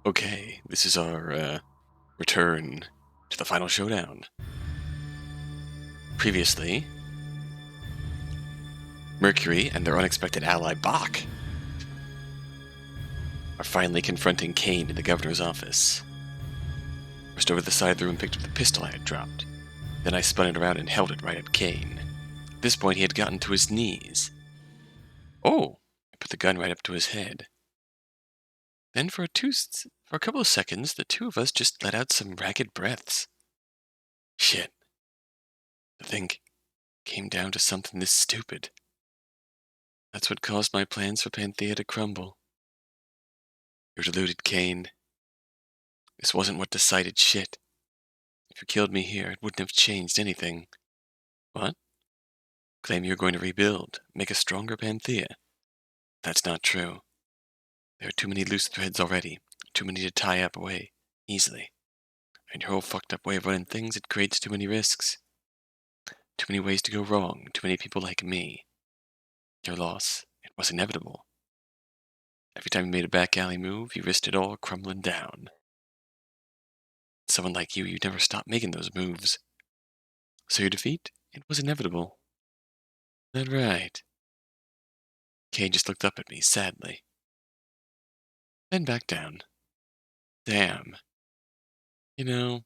Okay, this is our return to the final showdown. Previously, Mercury and their unexpected ally Bach are finally confronting Kane in the governor's office. Rushed over to the side of the room and picked up the pistol I had dropped. Then I spun it around and held it right at Kane. At this point, he had gotten to his knees. Oh! I put the gun right up to his head. Then for a couple of seconds, the two of us just let out some ragged breaths. Shit. I think came down to something this stupid. That's what caused my plans for Panthea to crumble. You're deluded, Kane. This wasn't what decided shit. If you killed me here, it wouldn't have changed anything. What? Claim you're going to rebuild, make a stronger Panthea. That's not true. There are too many loose threads already, too many to tie up away easily. And your whole fucked up way of running things, it creates too many risks. Too many ways to go wrong, too many people like me. Your loss, it was inevitable. Every time you made a back alley move, you risked it all crumbling down. Someone like you never stop making those moves. So your defeat, it was inevitable. Is that right? Kane just looked up at me sadly. Then back down. Damn. You know,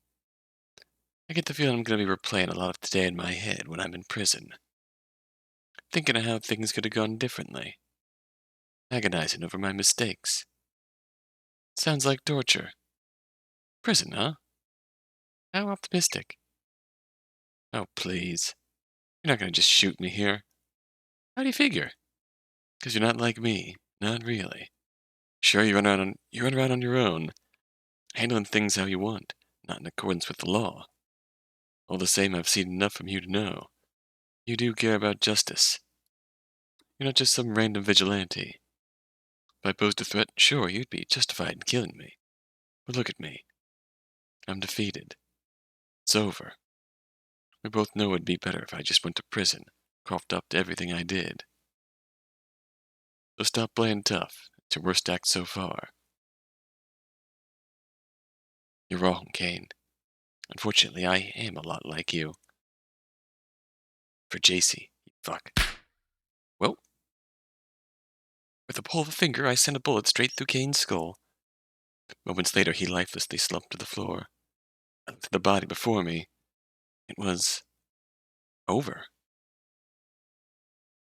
I get the feeling I'm going to be replaying a lot of today in my head when I'm in prison. Thinking of how things could have gone differently. Agonizing over my mistakes. Sounds like torture. Prison, huh? How optimistic. Oh, please. You're not going to just shoot me here. How do you figure? Because you're not like me. Not really. Sure, you run around on your own, handling things how you want, not in accordance with the law. All the same, I've seen enough from you to know. You do care about justice. You're not just some random vigilante. If I posed a threat, sure, you'd be justified in killing me. But look at me. I'm defeated. It's over. We both know it'd be better if I just went to prison, coughed up to everything I did. So stop playing tough. It's your worst act so far. You're wrong, Kane. Unfortunately, I am a lot like you. For JC, you fuck. Well, with the pull of a finger, I sent a bullet straight through Kane's skull. Moments later, he lifelessly slumped to the floor. I looked at the body before me. It was over.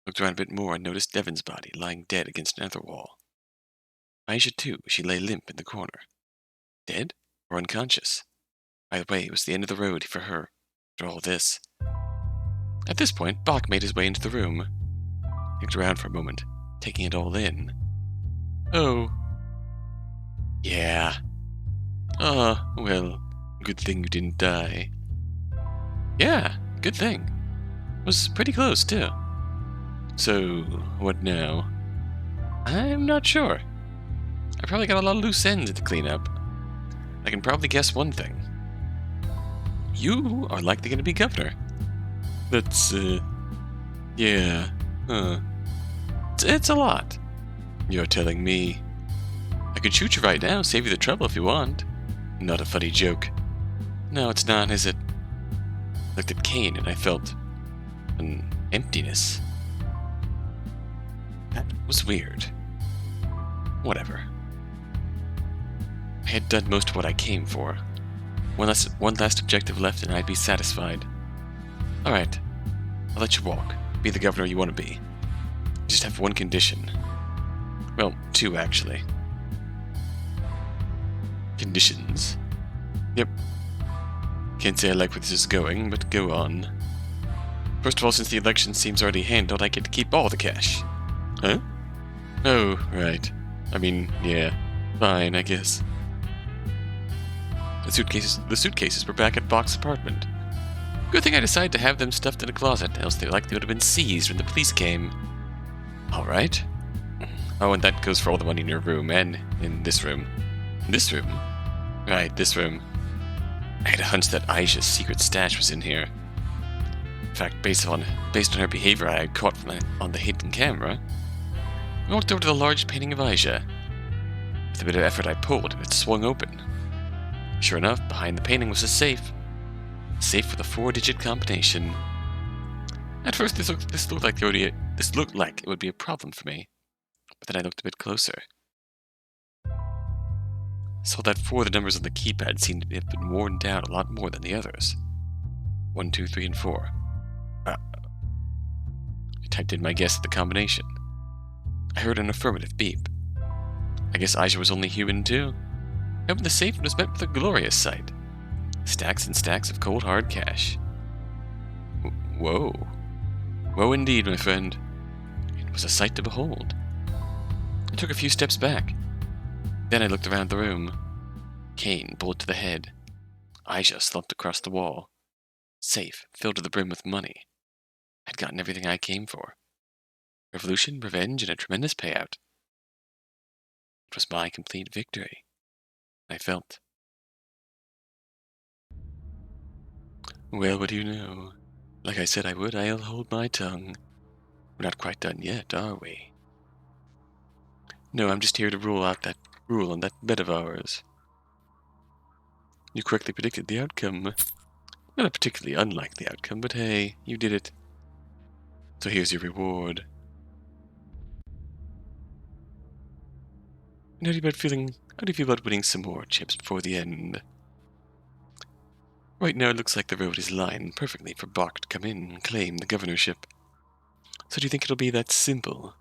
Looked around a bit more and noticed Devon's body lying dead against another wall. Aisha, too, she lay limp in the corner. Dead or unconscious? Either way, it was the end of the road for her, after all this. At this point, Bach made his way into the room. He looked around for a moment, taking it all in. Oh. Yeah. Well, good thing you didn't die. Yeah, good thing. Was pretty close, too. So, what now? I'm not sure. I probably got a lot of loose ends to clean up. I can probably guess one thing. You are likely going to be governor. That's, yeah, It's a lot. You're telling me. I could shoot you right now, save you the trouble if you want. Not a funny joke. No, it's not, is it? I looked at Kane and I felt an emptiness. That was weird. Whatever. I had done most of what I came for. One last objective left and I'd be satisfied. Alright, I'll let you walk. Be the governor you want to be. You just have one condition. Well, two, actually. Conditions? Yep. Can't say I like where this is going, but go on. First of all, since the election seems already handled, I get to keep all the cash. Huh? Oh, right. I mean, yeah. Fine, I guess. The suitcases were back at Bach's apartment. Good thing I decided to have them stuffed in a closet, else they likely would have been seized when the police came. Alright. Oh, and that goes for all the money in your room, and in this room. This room? Right, this room. I had a hunch that Aisha's secret stash was in here. In fact, based on her behavior I had caught on the hidden camera, I walked over to the large painting of Aisha. With a bit of effort, I pulled, and it swung open. Sure enough, behind the painting was a safe. A safe with a 4-digit combination. At first, this looked like it would be a problem for me, but then I looked a bit closer. Saw that 4 of the numbers on the keypad seemed to have been worn down a lot more than the others. 1, 2, 3, and 4. I typed in my guess at the combination. I heard an affirmative beep. I guess Aisha was only human too. I opened the safe and was met with a glorious sight. Stacks and stacks of cold hard cash. Whoa. Whoa indeed, my friend. It was a sight to behold. I took a few steps back. Then I looked around the room. Kane, bullet to the head. Aisha slumped across the wall. Safe, filled to the brim with money. I'd gotten everything I came for. Revolution, revenge, and a tremendous payout. It was my complete victory. I felt. Well, what do you know? Like I said I would, I'll hold my tongue. We're not quite done yet, are we? No, I'm just here to rule on that bet of ours. You correctly predicted the outcome. Not a particularly unlikely outcome, but hey, you did it. So here's your reward. And how do you feel about winning some more chips before the end? Right now it looks like the road is lined perfectly for Bach to come in and claim the governorship. So do you think it'll be that simple?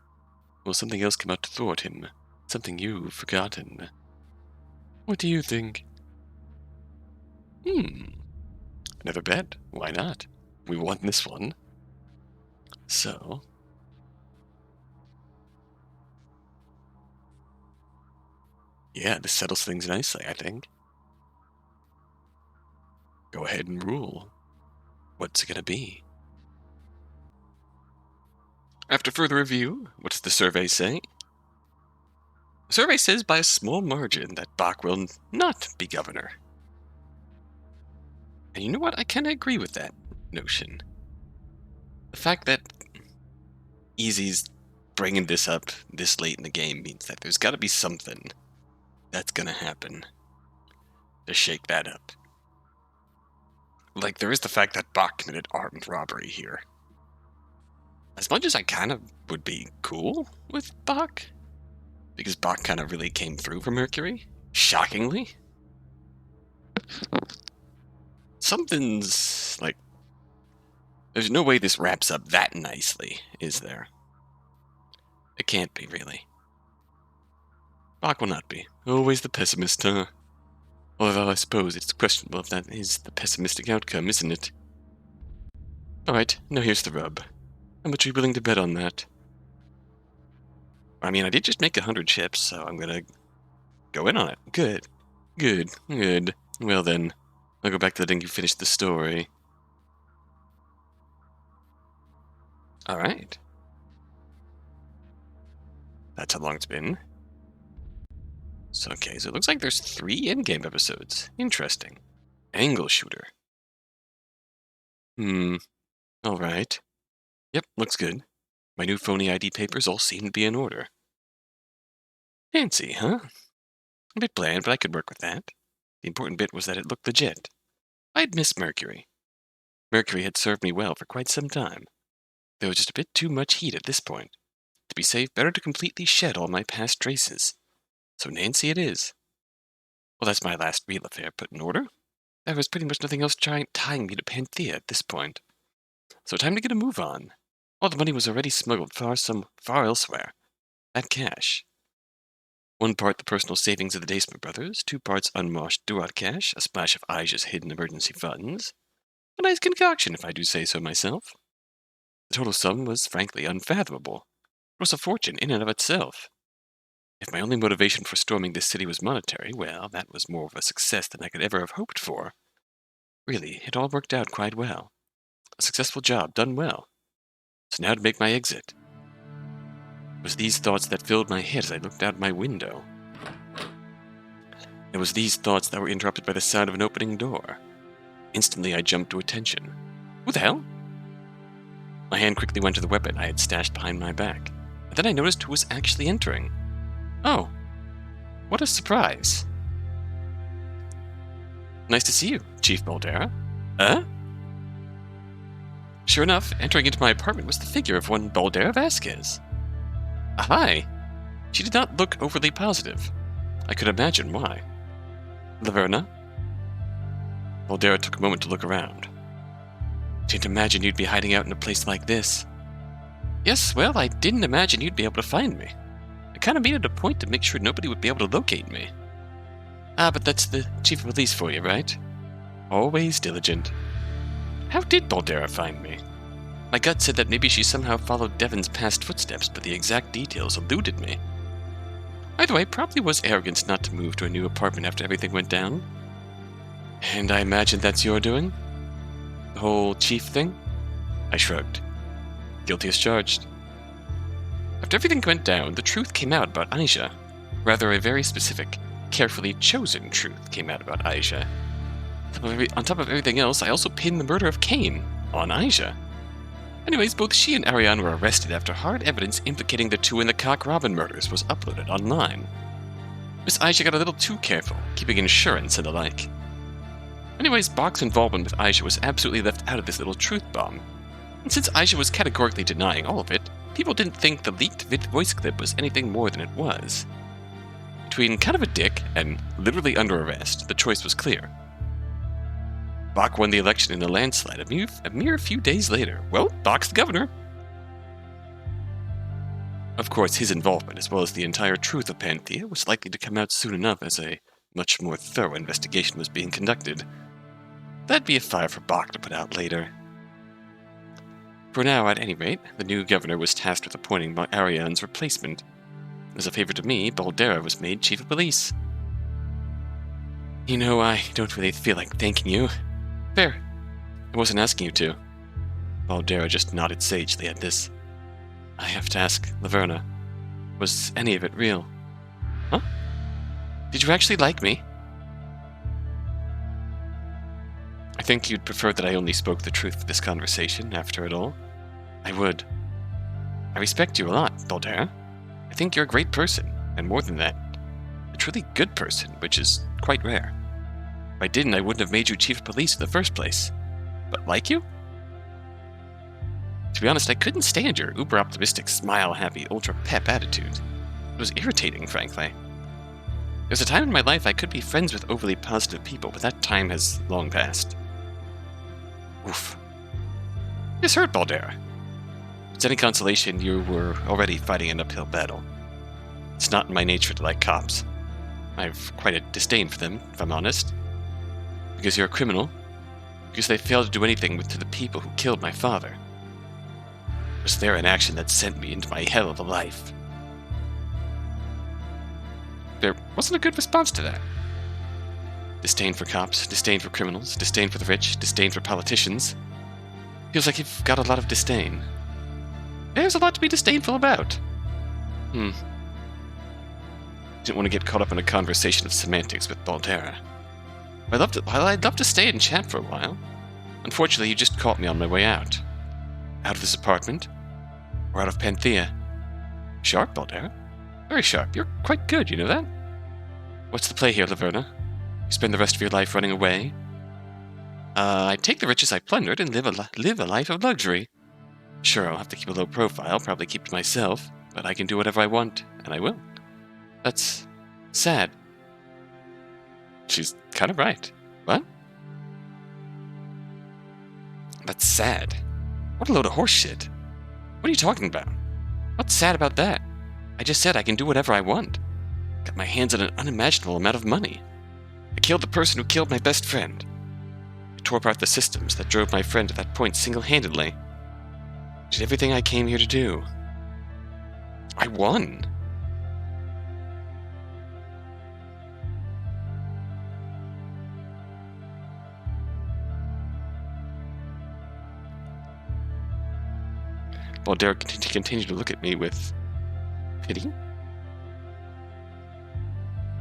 Will something else come out to thwart him? Something you've forgotten? What do you think? Another bet? Why not? We won this one. So... yeah, this settles things nicely, I think. Go ahead and rule. What's it gonna be? After further review, what does the survey say? The survey says by a small margin that Bach will not be governor. And you know what? I kind of agree with that notion. The fact that Easy's bringing this up this late in the game means that there's got to be something that's going to happen to shake that up. Like, there is the fact that Bach committed armed robbery here. As much as I kind of would be cool with Bach, because Bach kind of really came through for Mercury, shockingly. Something's, like, there's no way this wraps up that nicely, is there? It can't be, really. Bach will not be. Always the pessimist, huh? Although I suppose it's questionable if that is the pessimistic outcome, isn't it? Alright, now here's the rub. How much are you willing to bet on that? I mean, I did just make 100 chips, so I'm gonna go in on it. Good. Good. Good. Well then, I'll go back to letting you finish the story. Alright. That's how long it's been. So, okay, so it looks like there's 3 Endgame episodes. Interesting. Angle shooter. Alright. Yep, looks good. My new phony ID papers all seem to be in order. Fancy, huh? A bit bland, but I could work with that. The important bit was that it looked legit. I'd missed Mercury. Mercury had served me well for quite some time. There was just a bit too much heat at this point. To be safe, better to completely shed all my past traces. So Nancy it is. Well, that's my last real affair put in order. There was pretty much nothing else tying me to Panthea at this point. So time to get a move on. All the money was already smuggled far elsewhere. That cash. 1 part the personal savings of the Daysman brothers, 2 parts unwashed Durat cash, a splash of Aisha's hidden emergency funds. A nice concoction, if I do say so myself. The total sum was frankly unfathomable. It was a fortune in and of itself. If my only motivation for storming this city was monetary, well, that was more of a success than I could ever have hoped for. Really, it all worked out quite well. A successful job, done well. So now to make my exit. It was these thoughts that filled my head as I looked out my window. It was these thoughts that were interrupted by the sound of an opening door. Instantly I jumped to attention. Who the hell? My hand quickly went to the weapon I had stashed behind my back. And then I noticed who was actually entering. Oh. what a surprise. Nice to see you, Chief Baldera. Sure enough, entering into my apartment was the figure of one Baldera Vasquez. Hi. She did not look overly positive. I could imagine why. Laverna? Baldera took a moment to look around. Didn't imagine you'd be hiding out in a place like this. Yes, well, I didn't imagine you'd be able to find me. I kind of made it a point to make sure nobody would be able to locate me. Ah, but that's the Chief of Police for you, right? Always diligent. How did Baldera find me? My gut said that maybe she somehow followed Devon's past footsteps, but the exact details eluded me. Either way, probably was arrogance not to move to a new apartment after everything went down. And I imagine that's your doing? The whole chief thing? I shrugged. Guilty as charged. After everything went down, the truth came out about Aisha. Rather, a very specific, carefully chosen truth came out about Aisha. On top of everything else, I also pinned the murder of Cain on Aisha. Anyways, both she and Ariane were arrested after hard evidence implicating the two in the Cock Robin murders was uploaded online. Miss Aisha got a little too careful, keeping insurance and the like. Anyways, Bach's involvement with Aisha was absolutely left out of this little truth bomb. And since Aisha was categorically denying all of it, people didn't think the leaked voice clip was anything more than it was. Between kind of a dick and literally under arrest, the choice was clear. Bach won the election in a landslide a mere few days later. Well, Bach's the governor. Of course, his involvement, as well as the entire truth of Panthea, was likely to come out soon enough as a much more thorough investigation was being conducted. That'd be a fire for Bach to put out later. For now, at any rate, the new governor was tasked with appointing Ariane's replacement. As a favor to me, Baldera was made Chief of Police. You know, I don't really feel like thanking you. Fair. I wasn't asking you to. Baldera just nodded sagely at this. I have to ask, Laverna, was any of it real? Huh? Did you actually like me? I think you'd prefer that I only spoke the truth for this conversation, after it all. I would. I respect you a lot, Baldera. I think you're a great person, and more than that, a truly good person, which is quite rare. If I didn't, I wouldn't have made you Chief of Police in the first place. But like you? To be honest, I couldn't stand your uber-optimistic, smile-happy, ultra-pep attitude. It was irritating, frankly. There's a time in my life I could be friends with overly positive people, but that time has long passed. Oof. This hurt, Baldera. If it's any consolation, you were already fighting an uphill battle. It's not in my nature to like cops. I've quite a disdain for them, if I'm honest. Because you're a criminal. Because they failed to do anything to the people who killed my father. It was their inaction that sent me into my hell of a life. There wasn't a good response to that. Disdain for cops, disdain for criminals, disdain for the rich, disdain for politicians. Feels like you've got a lot of disdain. There's a lot to be disdainful about. Didn't want to get caught up in a conversation of semantics with Baldera. I'd love to stay and chat for a while. Unfortunately, you just caught me on my way out. Out of this apartment? Or out of Panthea? Sharp, Baldera. Very sharp. You're quite good, you know that? What's the play here, Laverna? You spend the rest of your life running away? I take the riches I plundered and live a life of luxury. Sure, I'll have to keep a low profile, probably keep to myself, but I can do whatever I want, and I will. That's sad. She's kind of right. What? That's sad. What a load of horse shit. What are you talking about? What's sad about that? I just said I can do whatever I want. Got my hands on an unimaginable amount of money. I killed the person who killed my best friend. I tore apart the systems that drove my friend to that point single-handedly. Did everything I came here to do. I won. Baldera continued to look at me with pity?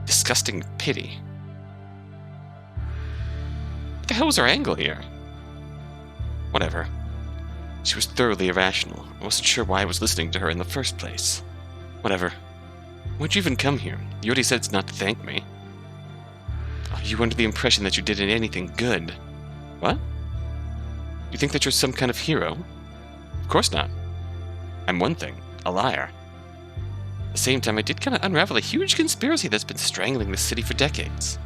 Disgusting pity. What the hell was her angle here? Whatever. She was thoroughly irrational. I wasn't sure why I was listening to her in the first place. Whatever. Why'd you even come here? You already said it's not to thank me. Are you under the impression that you did anything good? What? You think that you're some kind of hero? Of course not. I'm one thing, a liar. At the same time, I did kind of unravel a huge conspiracy that's been strangling this city for decades.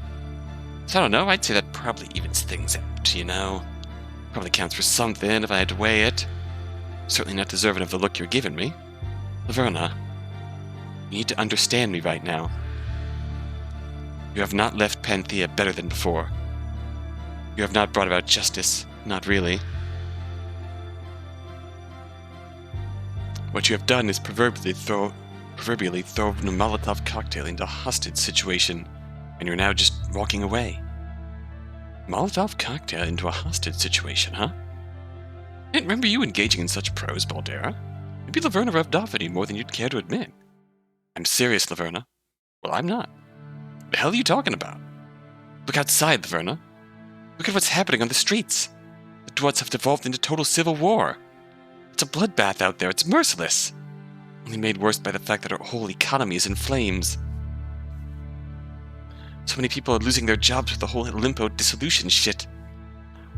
So I don't know, I'd say that probably evens things out, you know? Probably counts for something if I had to weigh it. Certainly not deserving of the look you're giving me. Laverna, you need to understand me right now. You have not left Panthea better than before. You have not brought about justice, not really. What you have done is proverbially throw a Molotov cocktail into a hostage situation, and you're now just walking away. Molotov cocktail into a hostage situation, huh? I didn't remember you engaging in such prose, Baldera. Maybe Laverna rubbed off on you more than you'd care to admit. I'm serious, Laverna. Well, I'm not. The hell are you talking about? Look outside, Laverna. Look at what's happening on the streets. The Dwarves have devolved into total civil war. It's a bloodbath out there. It's merciless. Only made worse by the fact that our whole economy is in flames. So many people are losing their jobs with the whole Limpo dissolution shit.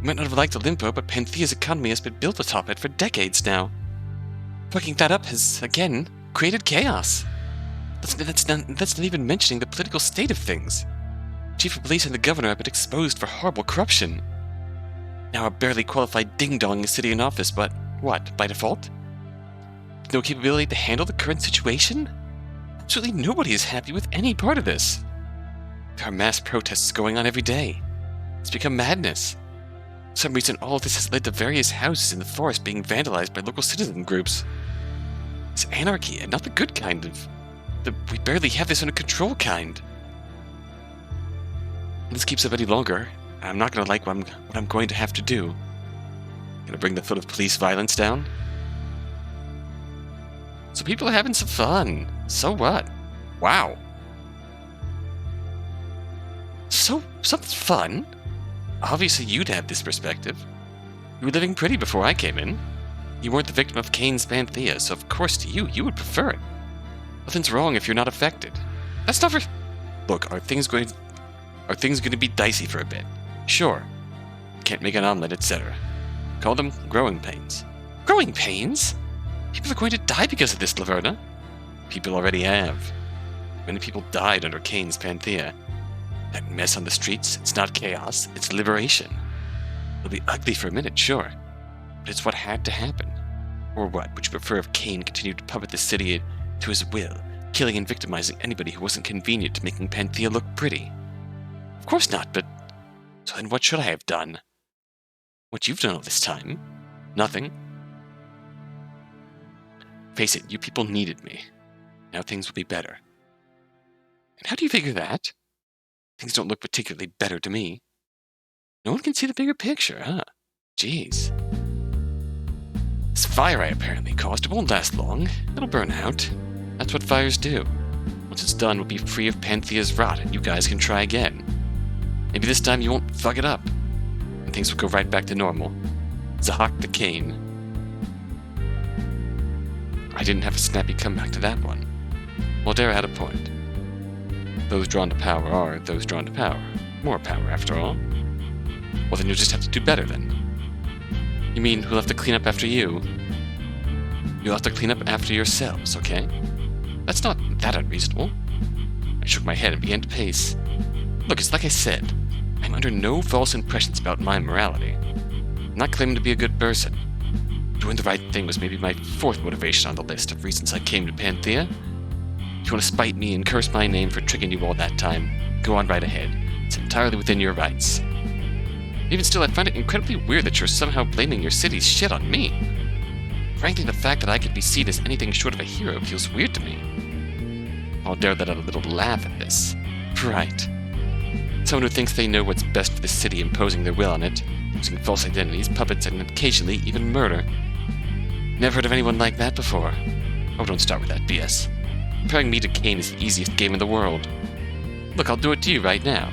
We might not have liked Limpo, but Panthea's economy has been built atop it for decades now. Fucking that up has, again, created chaos. That's not even mentioning the political state of things. Chief of Police and the Governor have been exposed for horrible corruption. Now a barely qualified ding-dong is sitting in office, but what, by default? No capability to handle the current situation? Absolutely nobody is happy with any part of this. There are mass protests going on every day. It's become madness. For some reason, all of this has led to various houses in the forest being vandalized by local citizen groups. It's anarchy, and not the good kind of... we barely have this under control kind. If this keeps up any longer, I'm not going to like what I'm going to have to do. Gonna bring the foot of police violence down? So people are having some fun. So what? Wow. So, something fun? Obviously you'd have this perspective. You were living pretty before I came in. You weren't the victim of Kane's Panthea, so of course to you would prefer it. Nothing's wrong if you're not affected. That's not for... Look, are things going to be dicey for a bit? Sure. Can't make an omelet, etc. Call them growing pains. Growing pains? People are going to die because of this, Laverna. People already have. Many people died under Kane's Panthea. That mess on the streets, it's not chaos, it's liberation. It'll be ugly for a minute, sure. But it's what had to happen. Or what, would you prefer if Kane continued to puppet the city to his will, killing and victimizing anybody who wasn't convenient to making Panthea look pretty? Of course not, but... So then what should I have done? What you've done all this time? Nothing. Face it, you people needed me. Now things will be better. And how do you figure that? Things don't look particularly better to me. No one can see the bigger picture, huh? Jeez. This fire I apparently caused, it won't last long. It'll burn out. That's what fires do. Once it's done, we'll be free of Panthea's rot, and you guys can try again. Maybe this time you won't fuck it up, and things will go right back to normal. Zahak the Kane. I didn't have a snappy comeback to that one. Baldera had a point. Those drawn to power are those drawn to power. More power, after all. Well, then you'll just have to do better, then. You mean we'll have to clean up after you? You'll have to clean up after yourselves, okay? That's not that unreasonable. I shook my head and began to pace. Look, it's like I said. I'm under no false impressions about my morality. I'm not claiming to be a good person. Doing the right thing was maybe my fourth motivation on the list of reasons I came to Panthea. If you want to spite me and curse my name for tricking you all that time, go on right ahead. It's entirely within your rights. Even still, I find it incredibly weird that you're somehow blaming your city's shit on me. Frankly, the fact that I could be seen as anything short of a hero feels weird to me. I'll dare let out a little laugh at this. Right. Someone who thinks they know what's best for the city imposing their will on it, using false identities, puppets, and occasionally even murder. Never heard of anyone like that before. Oh, don't start with that BS. Comparing me to Kane is the easiest game in the world. Look, I'll do it to you right now.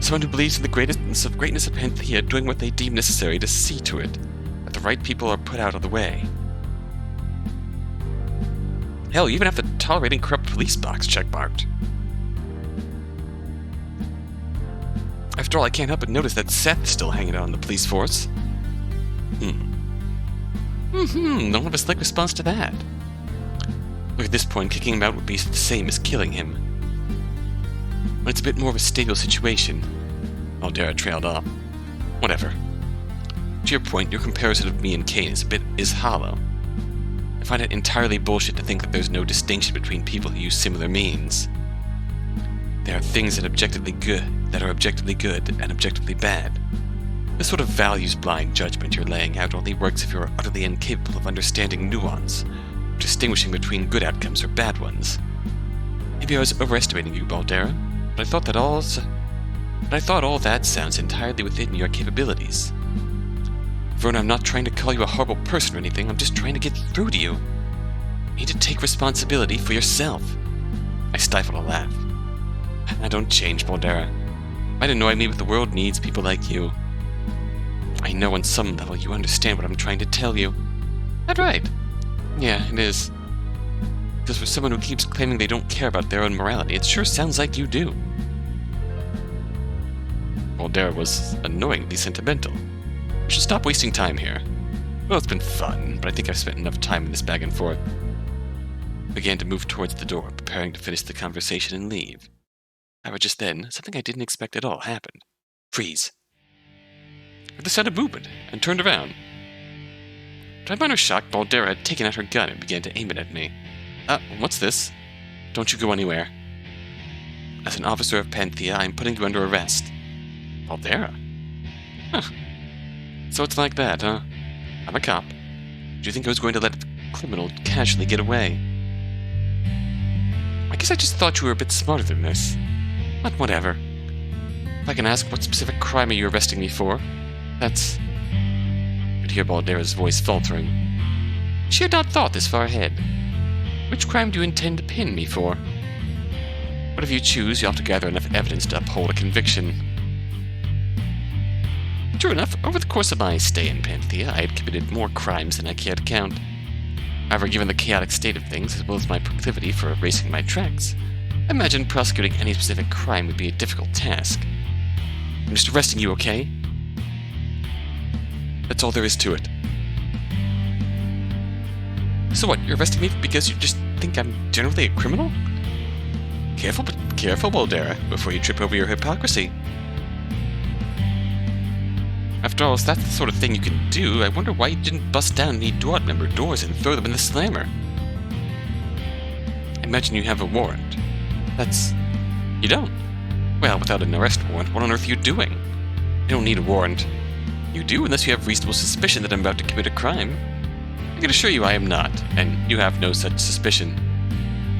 Someone who believes in the greatness of Panthea doing what they deem necessary to see to it that the right people are put out of the way. Hell, you even have the tolerating corrupt police box checkmarked. After all, I can't help but notice that Seth's still hanging out on the police force. Don't have a slick response to that. Look, at this point, kicking him out would be the same as killing him. When it's a bit more of a stable situation, Baldera trailed off. Whatever. To your point, your comparison of me and Kane is hollow. I find it entirely bullshit to think that there's no distinction between people who use similar means. There are things that are objectively good and objectively bad. This sort of values-blind judgment you're laying out only works if you're utterly incapable of understanding nuance, or distinguishing between good outcomes or bad ones. Maybe I was overestimating you, Baldera, but I thought all that sounds entirely within your capabilities. Verna, I'm not trying to call you a horrible person or anything, I'm just trying to get through to you. You need to take responsibility for yourself. I stifled a laugh. I don't change, Baldera. Might annoy me, but the world needs people like you. I know on some level you understand what I'm trying to tell you. That right? Yeah, it is. Because for someone who keeps claiming they don't care about their own morality, it sure sounds like you do. Baldera was annoyingly sentimental. We should stop wasting time here. Well, it's been fun, but I think I've spent enough time in this back and forth. I began to move towards the door, preparing to finish the conversation and leave. However, just then, something I didn't expect at all happened. Freeze. I heard the sound of movement, and turned around. To my minor shock, Baldera had taken out her gun and began to aim it at me. What's this? Don't you go anywhere. As an officer of Panthea, I am putting you under arrest. Baldera? Huh. So it's like that, huh? I'm a cop. Do you think I was going to let a criminal casually get away? I guess I just thought you were a bit smarter than this. But whatever. If I can ask, what specific crime are you arresting me for? That's... I could hear Baldera's voice faltering. She had not thought this far ahead. Which crime do you intend to pin me for? Whatever you choose, you'll have to gather enough evidence to uphold a conviction. True enough, over the course of my stay in Panthea, I had committed more crimes than I cared to count. However, given the chaotic state of things, as well as my proclivity for erasing my tracks, I imagine prosecuting any specific crime would be a difficult task. I'm just arresting you, okay? That's all there is to it. So what, you're arresting me because you just think I'm generally a criminal? Careful, Baldera, before you trip over your hypocrisy. After all, if that's the sort of thing you can do, I wonder why you didn't bust down any Duat member doors and throw them in the slammer. I imagine you have a warrant. You don't? Well, without an arrest warrant, what on earth are you doing? You don't need a warrant. You do, unless you have reasonable suspicion that I'm about to commit a crime. I can assure you I am not, and you have no such suspicion.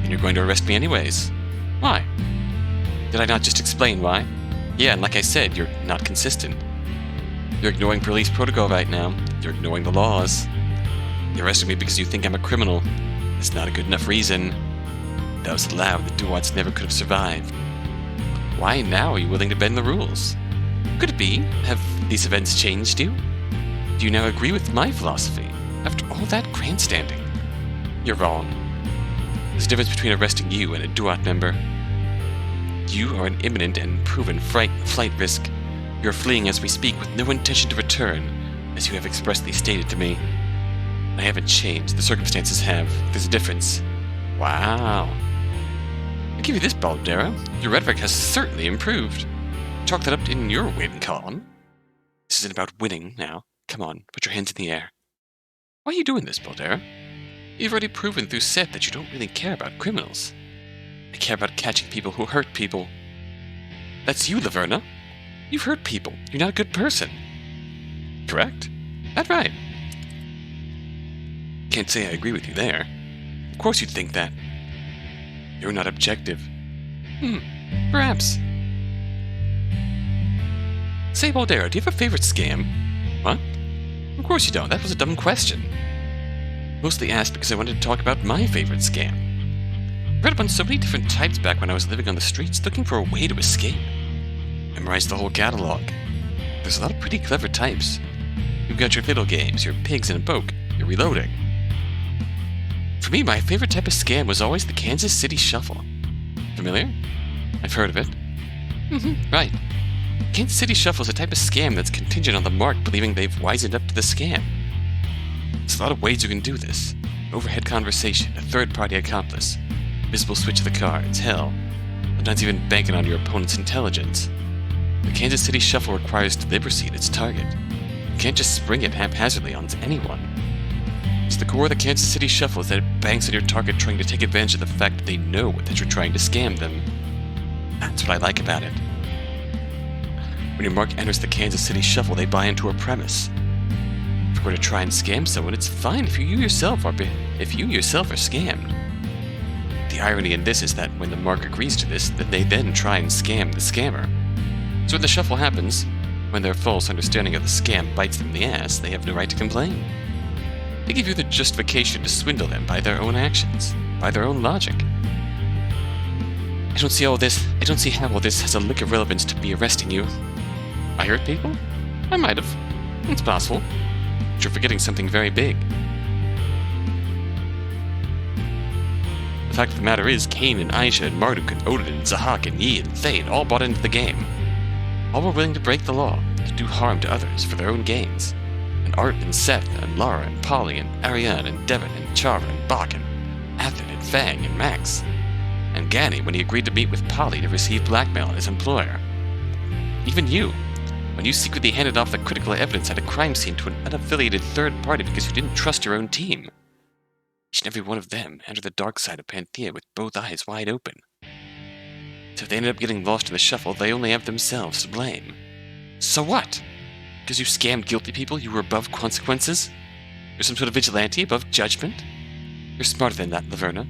And you're going to arrest me anyways. Why? Did I not just explain why? Yeah, and like I said, you're not consistent. You're ignoring police protocol right now. You're ignoring the laws. You're arresting me because you think I'm a criminal. It's not a good enough reason. If that was allowed, the Duats never could have survived. Why now are you willing to bend the rules? Could it be? Have these events changed you? Do you now agree with my philosophy? After all that grandstanding? You're wrong. There's a difference between arresting you and a Duat member. You are an imminent and proven flight risk. You're fleeing as we speak with no intention to return, as you have expressly stated to me. I haven't changed. The circumstances have. There's a difference. Wow. I'll give you this, Baldera. Your rhetoric has certainly improved. Chalk that up in your win column. This isn't about winning now. Come on, put your hands in the air. Why are you doing this, Baldera? You've already proven through Seth that you don't really care about criminals. I care about catching people who hurt people. That's you, Laverna. You've hurt people. You're not a good person. Correct? That's right. Can't say I agree with you there. Of course you'd think that. You're not objective. Perhaps. Say, Baldera, do you have a favorite scam? What? Of course you don't. That was a dumb question. Mostly asked because I wanted to talk about my favorite scam. I read up on so many different types back when I was living on the streets looking for a way to escape. Memorized the whole catalog. There's a lot of pretty clever types. You've got your fiddle games, your pigs in a poke, your reloading. For me, my favorite type of scam was always the Kansas City Shuffle. Familiar? I've heard of it. Right. Kansas City Shuffle is a type of scam that's contingent on the mark believing they've wisened up to the scam. There's a lot of ways you can do this. Overhead conversation, a third-party accomplice, visible switch of the cards, hell, sometimes even banking on your opponent's intelligence. The Kansas City Shuffle requires deliberacy at its target. You can't just spring it haphazardly on anyone. It's the core of the Kansas City Shuffle is that it banks on your target trying to take advantage of the fact that they know that you're trying to scam them. That's what I like about it. When your mark enters the Kansas City Shuffle, they buy into a premise. If you were to try and scam someone, it's fine if you yourself are scammed. The irony in this is that when the mark agrees to this, then they then try and scam the scammer. So when the shuffle happens, when their false understanding of the scam bites them in the ass, they have no right to complain. They give you the justification to swindle them by their own actions, by their own logic. I don't see how all this has a lick of relevance to me arresting you. I hurt people? I might have. It's possible. But you're forgetting something very big. The fact of the matter is, Cain and Aisha and Marduk and Odin and Zahak and Yi and Thane all bought into the game. All were willing to break the law, to do harm to others for their own gains. And Art and Seth and Lara and Polly and Ariane and Devin and Chara and Bach and Athen and Fang and Max. And Gani when he agreed to meet with Polly to receive blackmail on his employer. Even you, when you secretly handed off the critical evidence at a crime scene to an unaffiliated third party because you didn't trust your own team. Each and every one of them entered the dark side of Panthea with both eyes wide open. So if they ended up getting lost in the shuffle, they only have themselves to blame. So what? Because you scammed guilty people, you were above consequences? You're some sort of vigilante above judgment? You're smarter than that, Laverna.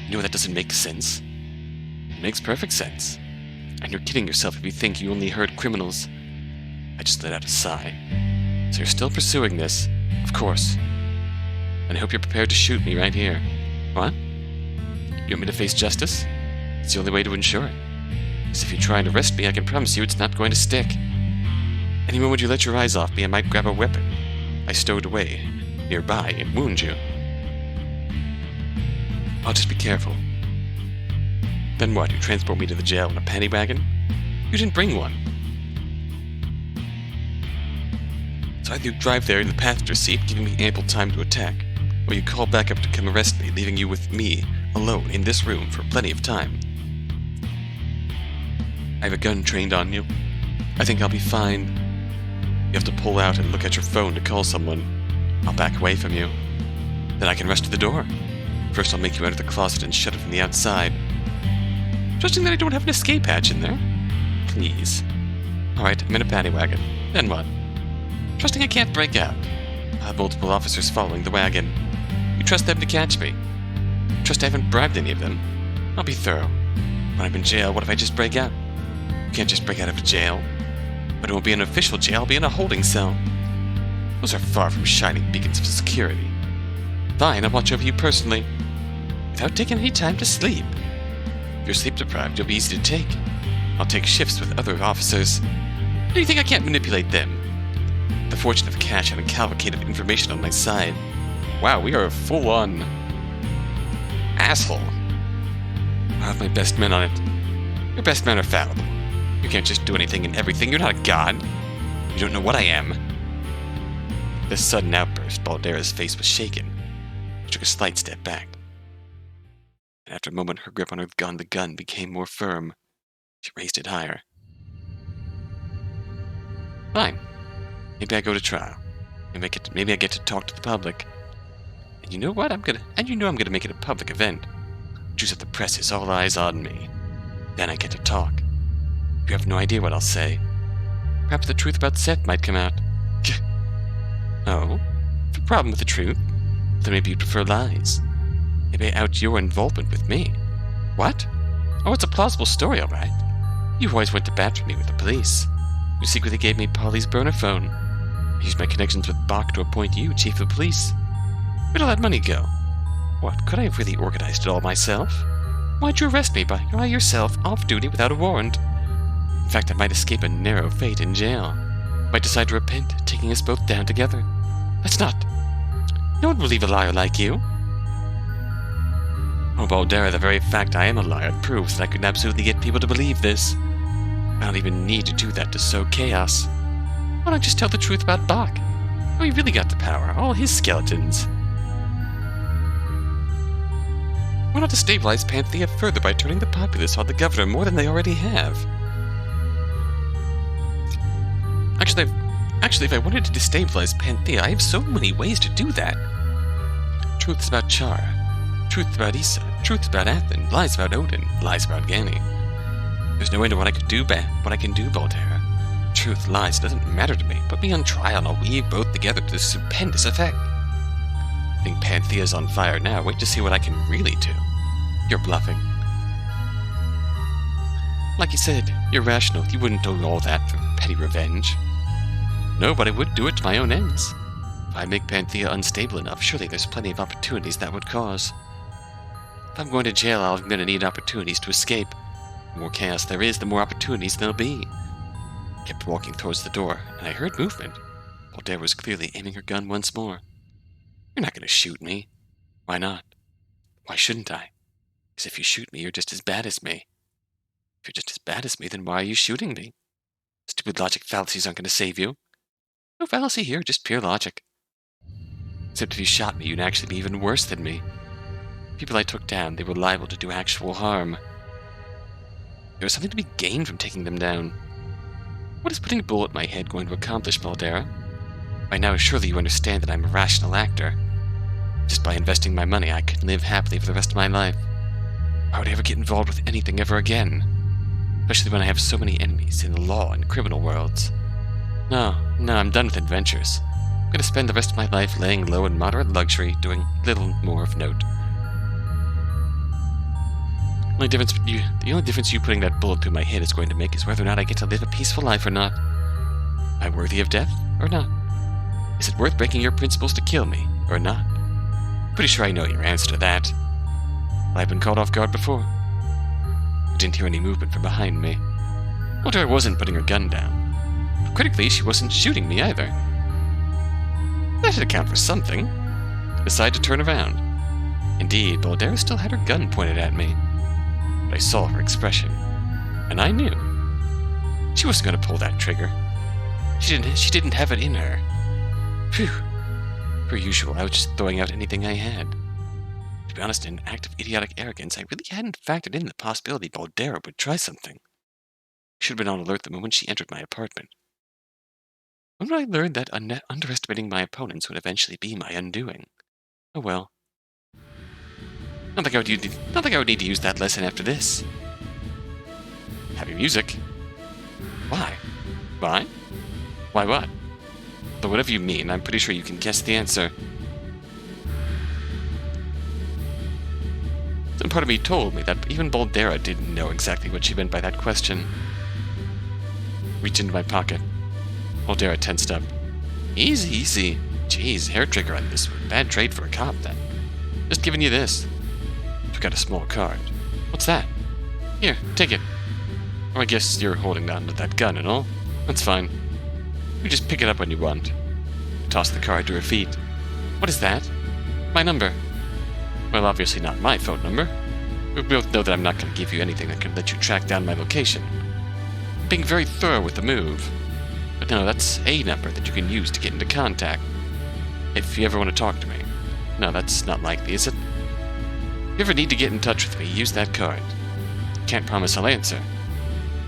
You know that doesn't make sense. It makes perfect sense. And you're kidding yourself if you think you only hurt criminals. I just let out a sigh. So you're still pursuing this, of course. And I hope you're prepared to shoot me right here. What? You want me to face justice? It's the only way to ensure it. Because if you try and arrest me, I can promise you it's not going to stick. Any moment you let your eyes off me, I might grab a weapon I stowed away nearby and wound you. I'll just be careful. Then what, you transport me to the jail in a paddy wagon? You didn't bring one. So either you drive there in the passenger seat, giving me ample time to attack, or you call back up to come arrest me, leaving you with me, alone, in this room for plenty of time. I have a gun trained on you. I think I'll be fine. You have to pull out and look at your phone to call someone. I'll back away from you. Then I can rush to the door. First I'll make you out of the closet and shut it from the outside. Trusting that I don't have an escape hatch in there? Please. Alright, I'm in a paddy wagon. Then what? Trusting I can't break out. I have multiple officers following the wagon. You trust them to catch me. Trust I haven't bribed any of them. I'll be thorough. When I'm in jail, what if I just break out? You can't just break out of a jail. But it won't be an official jail, I'll be in a holding cell. Those are far from shining beacons of security. Fine, I'll watch over you personally. Without taking any time to sleep. If you're sleep deprived, you'll be easy to take. I'll take shifts with other officers. Do you think I can't manipulate them? The fortune of cash and a cavalcade of information on my side. Wow, we are a full-on asshole. I'll have my best men on it. Your best men are fallible. You can't just do anything and everything. You're not a god. You don't know what I am. This sudden outburst, Baldera's face was shaken. She took a slight step back. And after a moment, her grip on the gun became more firm. She raised it higher. Fine. Maybe I go to trial. Maybe I get to talk to the public. And you know what? I'm gonna make it a public event. Juice up the presses, all eyes on me. Then I get to talk. You have no idea what I'll say. Perhaps the truth about Seth might come out. Oh? If a problem with the truth? Then maybe you prefer lies. Maybe I out your involvement with me. What? Oh, it's a plausible story, all right. You always went to bat for me with the police. You secretly gave me Polly's burner phone. I used my connections with Bach to appoint you chief of police. Where'd all that money go? What, could I have really organized it all myself? Why'd you arrest me by yourself, off duty, without a warrant? In fact, I might escape a narrow fate in jail. Might decide to repent, taking us both down together. That's not... No one will believe a liar like you. Oh, Baldera, the very fact I am a liar proves that I could absolutely get people to believe this. I don't even need to do that to sow chaos. Why don't I just tell the truth about Bach? Oh, he really got the power, all his skeletons. Why not destabilize Panthea further by turning the populace on the governor more than they already have? Actually, if I wanted to destabilize Panthea, I have so many ways to do that. Truths about Chara, truths about Issa, truths about Athen, lies about Odin, lies about Gani. There's no end to what I can do, Baldera. Truth, lies, doesn't matter to me. Put me on trial and I'll weave both together to this stupendous effect. I think Panthea's on fire now. Wait to see what I can really do. You're bluffing. Like you said, you're rational. You wouldn't do all that for petty revenge. No, but I would do it to my own ends. If I make Panthea unstable enough, surely there's plenty of opportunities that would cause. If I'm going to jail, I'm going to need opportunities to escape. The more chaos there is, the more opportunities there'll be. I kept walking towards the door, and I heard movement. Baldera was clearly aiming her gun once more. You're not going to shoot me. Why not? Why shouldn't I? Because if you shoot me, you're just as bad as me. If you're just as bad as me, then why are you shooting me? Stupid logic fallacies aren't going to save you. No fallacy here, just pure logic. Except if you shot me, you'd actually be even worse than me. People I took down, they were liable to do actual harm. There was something to be gained from taking them down. What is putting a bullet in my head going to accomplish, Baldera? By now, surely you understand that I'm a rational actor. Just by investing my money, I could live happily for the rest of my life. Why would I ever get involved with anything ever again? Especially when I have so many enemies in the law and criminal worlds. No, I'm done with adventures. I'm going to spend the rest of my life laying low in moderate luxury, doing little more of note. The only difference you putting that bullet through my head is going to make is whether or not I get to live a peaceful life or not. Am I worthy of death or not? Is it worth breaking your principles to kill me or not? Pretty sure I know your answer to that. I've been caught off guard before. I didn't hear any movement from behind me. Baldera wasn't putting her gun down. But critically, she wasn't shooting me either. That should account for something. I decided to turn around. Indeed, Baldera still had her gun pointed at me. But I saw her expression, and I knew. She wasn't going to pull that trigger. She didn't have it in her. Phew. Per usual, I was just throwing out anything I had. To be honest, in an act of idiotic arrogance, I really hadn't factored in the possibility Baldera would try something. I should have been on alert the moment she entered my apartment. When would I learn that underestimating my opponents would eventually be my undoing? Oh well. Not think I would need to use that lesson after this. Happy music. Why? Why? Why what? Though whatever you mean, I'm pretty sure you can guess the answer. Some part of me told me that even Baldera didn't know exactly what she meant by that question. Reached into my pocket. Baldera tensed up. Easy, easy. Jeez, hair trigger on this one. Bad trade for a cop, then. Just giving you this. Took out a small card. What's that? Here, take it. Oh, I guess you're holding on to that gun and all. That's fine. You just pick it up when you want. Toss the card to her feet. What is that? My number. Well, obviously not my phone number. We both know that I'm not going to give you anything that could let you track down my location. I'm being very thorough with the move. But no, that's a number that you can use to get into contact. If you ever want to talk to me. No, that's not likely, is it? If you ever need to get in touch with me, use that card. Can't promise I'll answer.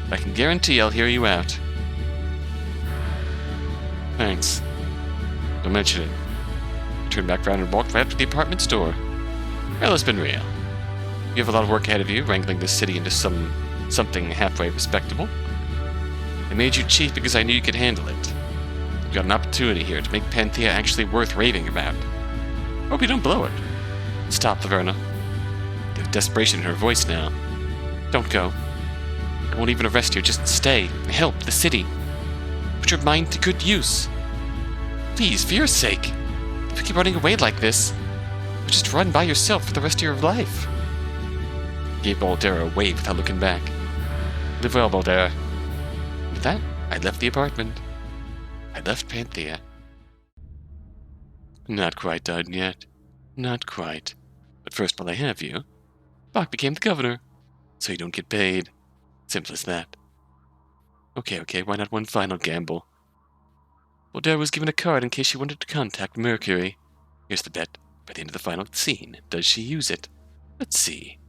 But I can guarantee I'll hear you out. Thanks. Don't mention it. I turned back around and walked right up to the apartment store. Well, it's been real. You have a lot of work ahead of you, wrangling this city into something halfway respectable. I made you chief because I knew you could handle it. You've got an opportunity here to make Panthea actually worth raving about. Hope you don't blow it. Stop, Laverna. There's desperation in her voice now. Don't go. I won't even arrest you, just stay. Help the city. Put your mind to good use. Please, for your sake. If you keep running away like this, you'll just run by yourself for the rest of your life. I gave Baldera a wave without looking back. Live well, Baldera. With that, I left the apartment. I left Panthea. Not quite done yet. Not quite. But first, while I have you, Bach became the governor, so you don't get paid. Simple as that. Okay, why not one final gamble? Baldera was given a card in case she wanted to contact Mercury. Here's the bet. By the end of the final scene, does she use it? Let's see.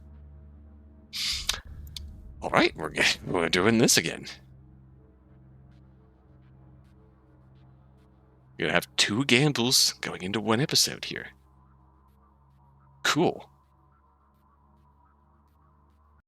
Alright, we're doing this again. You're gonna have 2 gambles going into one episode here. Cool.